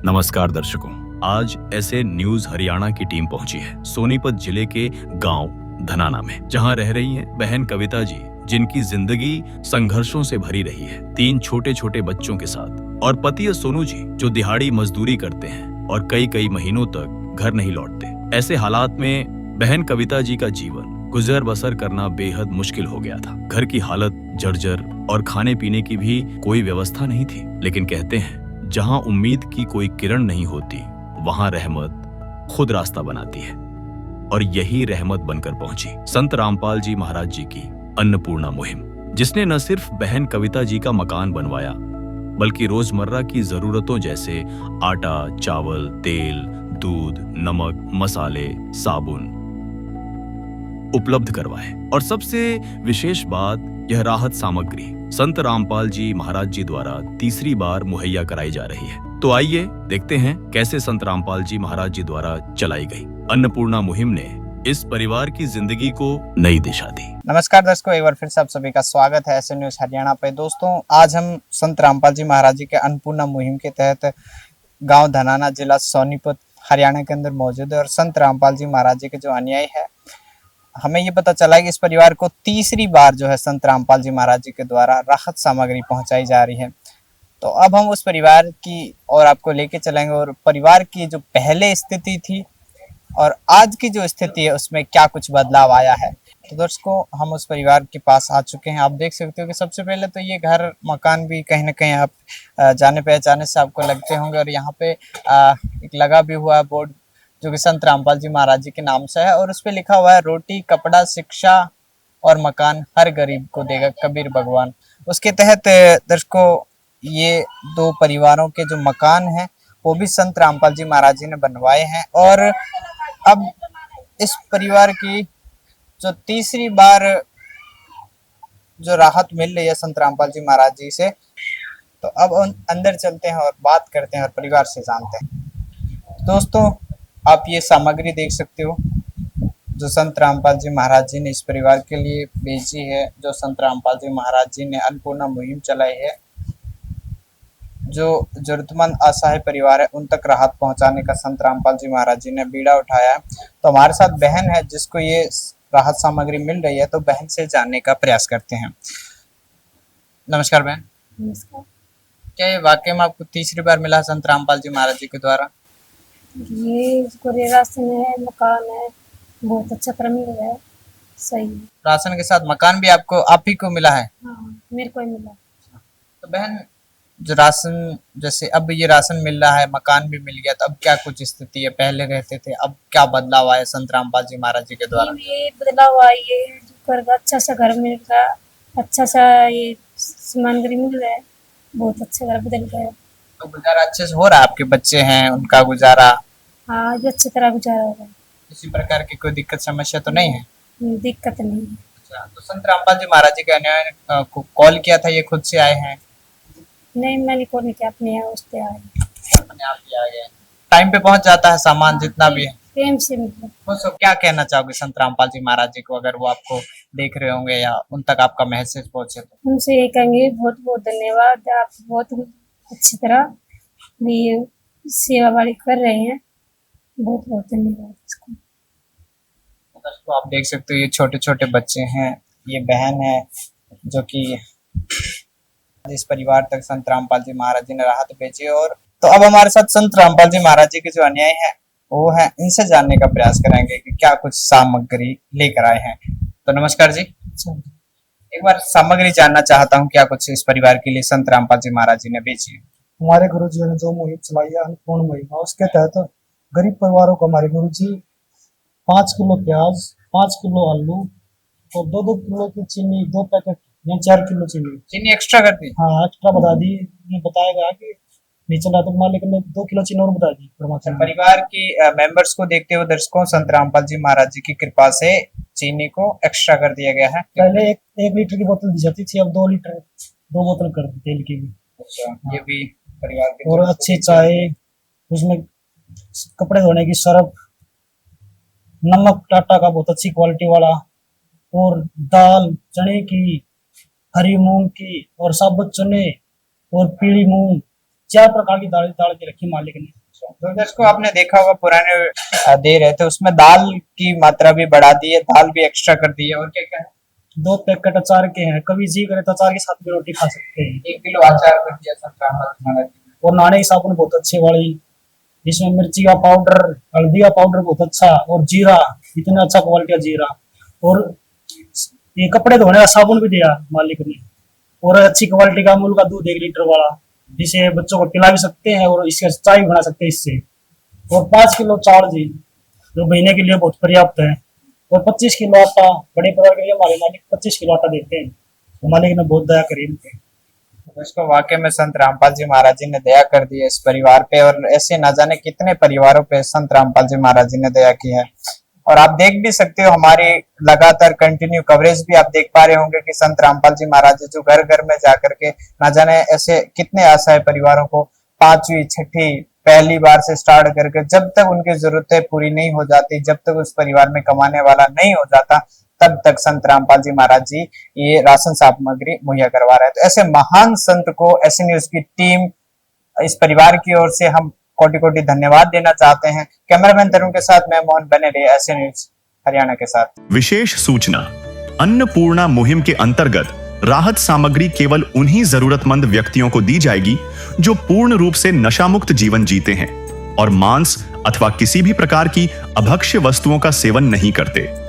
नमस्कार दर्शकों, आज ऐसे न्यूज हरियाणा की टीम पहुंची है सोनीपत जिले के गांव धनाना में, जहां रह रही हैं बहन कविता जी, जिनकी जिंदगी संघर्षों से भरी रही है। 3 छोटे छोटे बच्चों के साथ, और पति सोनू जी जो दिहाड़ी मजदूरी करते हैं और कई कई महीनों तक घर नहीं लौटते। ऐसे हालात में बहन कविता जी का जीवन गुजर बसर करना बेहद मुश्किल हो गया था। घर की हालत जर्जर और खाने पीने की भी कोई व्यवस्था नहीं थी। लेकिन कहते हैं, जहां उम्मीद की कोई किरण नहीं होती, वहां रहमत खुद रास्ता बनाती है। और यही रहमत बनकर पहुंची संत रामपाल जी महाराज जी की अन्नपूर्णा मुहिम, जिसने न सिर्फ बहन कविता जी का मकान बनवाया, बल्कि रोजमर्रा की जरूरतों जैसे आटा, चावल, तेल, दूध, नमक, मसाले, साबुन उपलब्ध करवाए। और सबसे विशेष बात, यह राहत सामग्री संत रामपाल जी महाराज जी द्वारा तीसरी बार मुहैया कराई जा रही है। तो आइए देखते हैं कैसे संत रामपाल जी महाराज जी द्वारा चलाई गई अन्नपूर्णा मुहिम ने इस परिवार की जिंदगी को नई दिशा दी। नमस्कार दर्शकों, एक बार फिर से आप सभी का स्वागत है ऐसे न्यूज हरियाणा पे। दोस्तों, आज हम संत रामपाल जी महाराज जी के अन्नपूर्णा मुहिम के तहत गांव धनाना, जिला सोनीपत, हरियाणा के अंदर मौजूद है। और संत रामपाल जी महाराज जी के जो अनुयायी है, हमें ये पता चला कि इस परिवार को तीसरी बार जो है संत रामपाल जी महाराज जी के द्वारा राहत सामग्री पहुंचाई जा रही है। तो अब हम उस परिवार की और आपको लेके चलेंगे, और परिवार की जो पहले स्थिति थी और आज की जो स्थिति है उसमें क्या कुछ बदलाव आया है। तो दोस्तों, हम उस परिवार के पास आ चुके हैं। आप देख सकते हो कि सबसे पहले तो ये घर मकान भी कहीं ना कहीं आप जाने पहचाने से आपको लगते होंगे। और यहाँ पे एक लगा भी हुआ है बोर्ड, जो कि संत रामपाल जी महाराज जी के नाम से है, और उस पर लिखा हुआ है, रोटी, कपड़ा, शिक्षा और मकान हर गरीब को देगा कबीर भगवान। उसके तहत दर्शकों, ये 2 परिवारों के जो मकान हैं वो भी संत रामपाल जी महाराज जी ने बनवाए हैं। और अब इस परिवार की जो तीसरी बार जो राहत मिल रही है संत रामपाल जी महाराज जी से, तो अब अंदर चलते हैं और बात करते हैं और परिवार से जानते हैं। दोस्तों, आप ये सामग्री देख सकते हो जो संत रामपाल जी महाराज जी ने इस परिवार के लिए भेजी है। जो संत रामपाल जी महाराज जी ने अन्नपूर्णा मुहिम चलाई है, जो जरूरतमंद असहाय परिवार है उन तक राहत पहुंचाने का संत रामपाल जी महाराज जी ने बीड़ा उठाया है। तो हमारे साथ बहन है जिसको ये राहत सामग्री मिल रही है, तो बहन से जानने का प्रयास करते हैं। नमस्कार बहन। नमस्कार। क्या ये वाकई में आपको तीसरी बार मिला संत रामपाल जी महाराज जी के द्वारा? ये राशन है, मकान है, बहुत अच्छा क्रम मिल रहा है। सही है। राशन के साथ मकान भी आपको आप ही को मिला है? हाँ, मेरे को ही मिला। तो बहन, जो राशन, जैसे अब ये राशन मिल रहा है, मकान भी मिल गया, तो अब क्या कुछ स्थिति है? पहले रहते थे, अब क्या बदलाव आया संत रामपाल जी महाराज जी के द्वारा? ये बदलाव आई है, जो घर का अच्छा सा घर मिल रहा है, अच्छा सा ये सामग्री मिल रहा है, बहुत अच्छा घर बदल गया। तो गुजारा अच्छे से हो रहा है? आपके बच्चे हैं, उनका गुजारा? हाँ, जो अच्छी तरह गुजारा हो रहा है। किसी प्रकार की कोई दिक्कत समस्या तो नहीं है? दिक्कत नहीं है। अच्छा, तो संत रामपाल जी महाराज जी के अनुयायी को कॉल किया था, ये खुद से आए हैं? नहीं, मैंने को नहीं किया, अपने यहाँ उससे आए। अपने आप ही आ गए? टाइम पे पहुंच जाता है सामान जितना भी है? प्रेम से मिला। तो क्या कहना चाहोगे संत रामपाल जी महाराज जी को, अगर वो आपको देख रहे होंगे या उन तक आपका मैसेज पहुंचे तो? उनसे ये कहेंगे, बहुत बहुत धन्यवाद, आप बहुत अच्छी तरह भी सेवा वाली कर रहे हैं, बहुत बहुत धन्यवाद इसको। तो आप देख सकते हो, ये छोटे छोटे बच्चे हैं, ये बहन है जो कि इस परिवार तक संत रामपाल जी महाराज जी ने राहत भेजी। और तो अब हमारे साथ संत रामपाल जी महाराज जी के जो अनुयायी हैं वो हैं, इनसे जानने का प्रयास करेंगे कि क्या कुछ सामग्री लेकर आए हैं। तो नमस्कार जी, एक बार सामग्री जानना चाहता हूँ, क्या कुछ इस परिवार के लिए संत रामपाल जी महाराज जी ने भेजी है? हमारे गुरु जी ने जो मुहिम चलाई है अन्नपूर्ण मुहिम, उसके तहत गरीब परिवारों को हमारे गुरु जी 5 किलो प्याज, 5 किलो आलू और 2-2 किलो की चीनी, 2 पैकेट या 4 किलो चीनी एक्स्ट्रा कर दी? हाँ, एक्स्ट्रा बता दी। ये बताया गया कि नहीं चला तो मालिक ने 2 किलो चीनी और बता दी। परिवार की मेंबर्स को देखते हुए दर्शकों, संत रामपाल जी महाराज जी की कृपा से चीनी को एक्स्ट्रा कर दिया गया है। पहले 1 लीटर की बोतल दी जाती थी, अब 2 लीटर 2 बोतल कर दी तेल की भी। अच्छा, ये भी परिवार के। और अच्छी चाय, उसमें कपड़े धोने की सर्फ, नमक टाटा का बहुत अच्छी क्वालिटी वाला, और दाल चने की, हरी मूंग की और साबुत चने और पीली मूंग 4 प्रकार की दाल डाल के रखी मालिक ने। तो दर्शकों आपने देखा होगा पुराने दे रहे थे उसमें दाल की मात्रा भी बढ़ा दी है, दाल भी एक्स्ट्रा कर दी है, और क्या क्या है? 2 पैकेट अचार के हैं, कभी जी करे तो अचार के साथ भी रोटी खा सकते हैं। 1 किलो अचार कर दिया संतराम। और नहाने की साबुन बहुत अच्छी वाली, इसमें मिर्ची का पाउडर, हल्दी का पाउडर बहुत अच्छा, और जीरा इतना अच्छा क्वालिटी का जीरा, और ये कपड़े धोने का साबुन भी दिया मालिक ने, और अच्छी क्वालिटी का अमूल का दूध 1 लीटर वाला, जिसे बच्चों को पिला भी सकते हैं और इसका चाय भी बना सकते हैं इससे। और 5 किलो चावल जी, जो महीने के लिए बहुत पर्याप्त है। और 25 किलो आटा, बड़े परिवार के लिए हमारे मालिक 25 किलो आटा देते हैं। तो मालिक ने बहुत दया करी इनके। उसको वाकई में संत रामपाल जी महाराज जी ने दया कर दी है इस परिवार पे, और ऐसे ना जाने कितने परिवारों पे संत रामपाल जी महाराज जी ने दया की है। और आप देख भी सकते हो हमारी लगातार कंटिन्यू कवरेज भी आप देख पा रहे होंगे कि संत रामपाल जी महाराज जी जो घर घर में जाकर के ना जाने ऐसे कितने असहाय परिवारों को 5वीं 6ठी पहली बार से स्टार्ट करके जब तक उनकी जरूरतें पूरी नहीं हो जाती, जब तक उस परिवार में कमाने वाला नहीं हो जाता, तब तक संत रामपाल जी महाराज जी ये राशन सामग्री मुहैया करवा रहे हैं। तो ऐसे महान संत को ऐसे न्यूज की टीम, इस परिवार की ओर से हम कोटि कोटि धन्यवाद देना चाहते हैं। कैमरामैन तरुण के साथ मैं मोहन, बने रहिए ऐसे न्यूज हरियाणा के साथ। विशेष सूचना, अन्नपूर्णा मुहिम के अंतर्गत राहत सामग्री केवल उन्हीं जरूरतमंद व्यक्तियों को दी जाएगी जो पूर्ण रूप से नशा मुक्त जीवन जीते हैं और मांस अथवा किसी भी प्रकार की अभक्ष्य वस्तुओं का सेवन नहीं करते।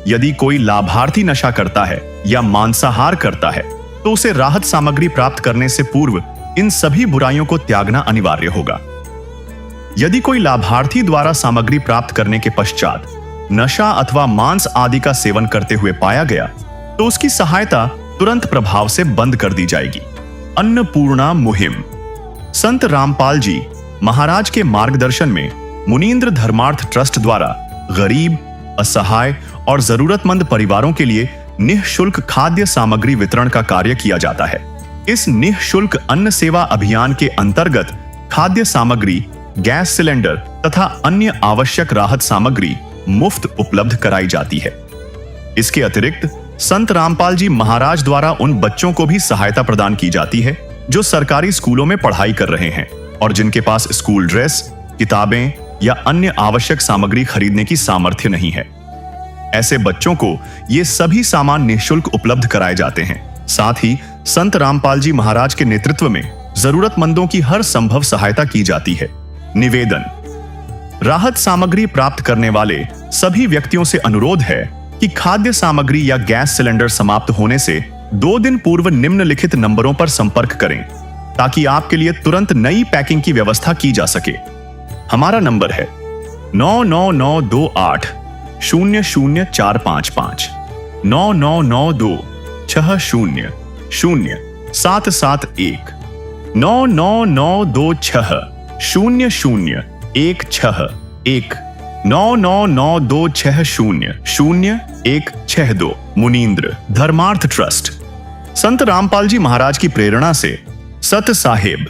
यदि कोई लाभार्थी नशा करता है या मांसाहार करता है तो उसे राहत सामग्री प्राप्त करने से पूर्व इन सभी बुराइयों को त्यागना अनिवार्य होगा। यदि कोई लाभार्थी द्वारा सामग्री प्राप्त करने के पश्चात नशा अथवा मांस आदि का सेवन करते हुए पाया गया तो उसकी सहायता तुरंत प्रभाव से बंद कर दी जाएगी। अन्नपूर्णा मुहिम संत रामपाल जी महाराज के मार्गदर्शन में मुनींद्र धर्मार्थ ट्रस्ट द्वारा गरीब, असहाय और जरूरतमंद परिवारों के लिए निःशुल्क खाद्य सामग्री वितरण का कार्य किया जाता है। इस निःशुल्क अन्न सेवा अभियान के अंतर्गत खाद्य सामग्री, गैस सिलेंडर तथा अन्य आवश्यक राहत सामग्री मुफ्त उपलब्ध कराई जाती है। इसके अतिरिक्त संत रामपाल जी महाराज द्वारा उन बच्चों को भी सहायता प्रदान की जाती है जो सरकारी स्कूलों में पढ़ाई कर रहे हैं और जिनके पास स्कूल ड्रेस, किताबें या अन्य आवश्यक सामग्री खरीदने की सामर्थ्य नहीं है। ऐसे बच्चों को ये सभी सामान निःशुल्क उपलब्ध कराए जाते हैं। साथ ही संत रामपाल जी महाराज के नेतृत्व में जरूरतमंदों की हर संभव सहायता की जाती है। निवेदन, राहत सामग्री प्राप्त करने वाले सभी व्यक्तियों से अनुरोध है कि खाद्य सामग्री या गैस सिलेंडर समाप्त होने से 2 दिन पूर्व निम्नलिखित नंबरों पर संपर्क करें ताकि आपके लिए तुरंत नई पैकिंग की व्यवस्था की जा सके। हमारा नंबर है 99928 00455 9992 60 0771 99926 0016 99926000162 मुनींद्र धर्मार्थ ट्रस्ट। संत रामपाल जी महाराज की प्रेरणा से सत साहेब